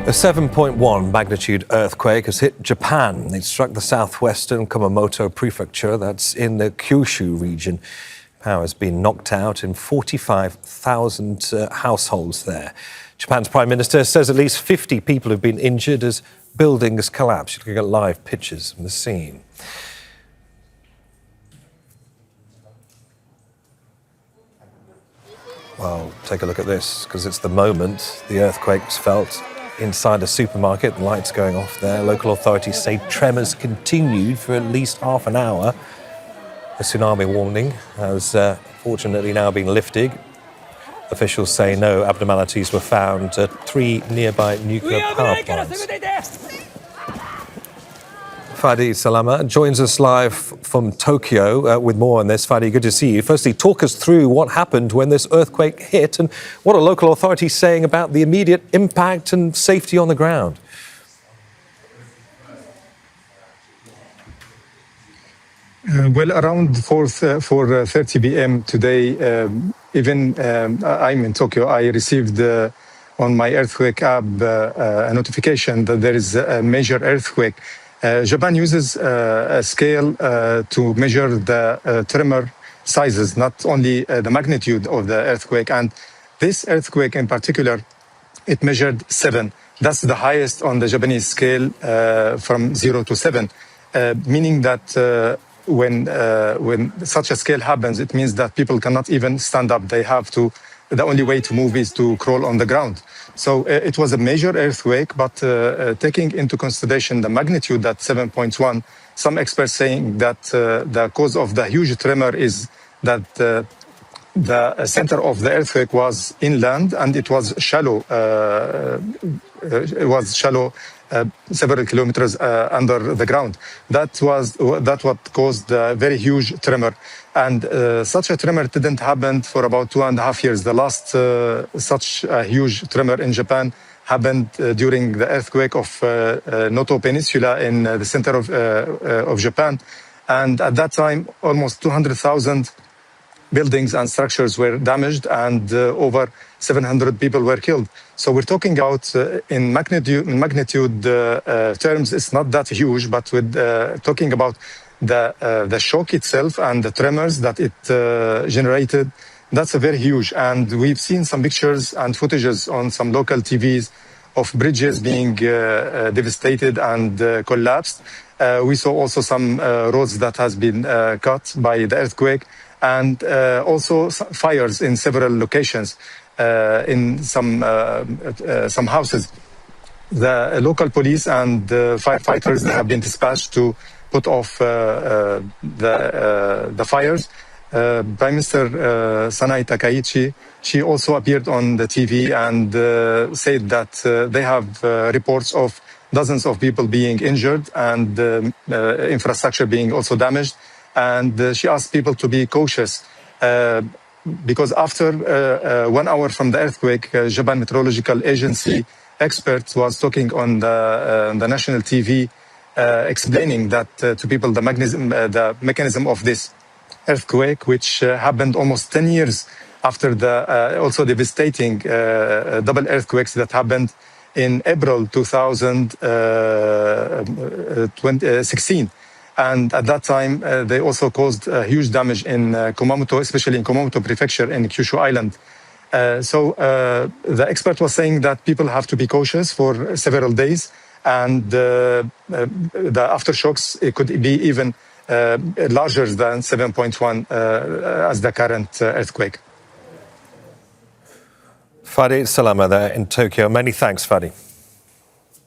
A 7.1 magnitude earthquake has hit Japan. It struck the southwestern Kumamoto prefecture, that's in the Kyushu region. Power has been knocked out in 45,000 households there. Japan's Prime Minister says at least 50 people have been injured as buildings collapsed. You can get live pictures from the scene. Well, take a look at this, because it's the moment the earthquake was felt inside a supermarket. The lights going off there. Local authorities say tremors continued for at least half an hour. The tsunami warning has fortunately now been lifted. Officials say no abnormalities were found at 3 nearby nuclear power plants. Fadi Salameh joins us live from Tokyo with more on this. Fadi, good to see you. Firstly, talk us through what happened when this earthquake hit and what are local authorities saying about the immediate impact and safety on the ground? Well, around 4:30 p.m. today, I'm in Tokyo, I received on my earthquake app a notification that there is a major earthquake. Japan uses a scale to measure the tremor sizes, not only the magnitude of the earthquake. And this earthquake in particular, it measured 7. That's the highest on the Japanese scale from 0 to 7, meaning that when such a scale happens, it means that people cannot even stand up. The only way to move is to crawl on the ground. So it was a major earthquake, but taking into consideration the magnitude, that 7.1, some experts saying that the cause of the huge tremor is that the center of the earthquake was inland and it was shallow. Several kilometers under the ground. That what caused the very huge tremor. And such a tremor didn't happen for about 2.5 years. The last such a huge tremor in Japan happened during the earthquake of Noto Peninsula in the center of Japan. And at that time, almost 200,000 buildings and structures were damaged and over 700 people were killed. So we're talking about in magnitude terms, it's not that huge, but with talking about the shock itself and the tremors that it generated, that's a very huge. And we've seen some pictures and footages on some local TVs of bridges being devastated and collapsed. We saw also some roads that has been cut by the earthquake, and also fires in several locations, in some houses. The local police and firefighters have been dispatched to put off the fires. Prime Minister Sanae Takaichi, she also appeared on the TV and said that they have reports of dozens of people being injured and infrastructure being also damaged. And she asked people to be cautious because after 1 hour from the earthquake, Japan Meteorological Agency expert was talking on the national TV, explaining that to people the mechanism of this earthquake, which happened almost 10 years after the also devastating double earthquakes that happened in April 2016. And at that time, they also caused huge damage in Kumamoto, especially in Kumamoto prefecture in Kyushu island. So the expert was saying that people have to be cautious for several days, and the aftershocks, it could be even larger than 7.1 as the current earthquake. Fadi Salameh there in Tokyo. Many thanks, Fadi.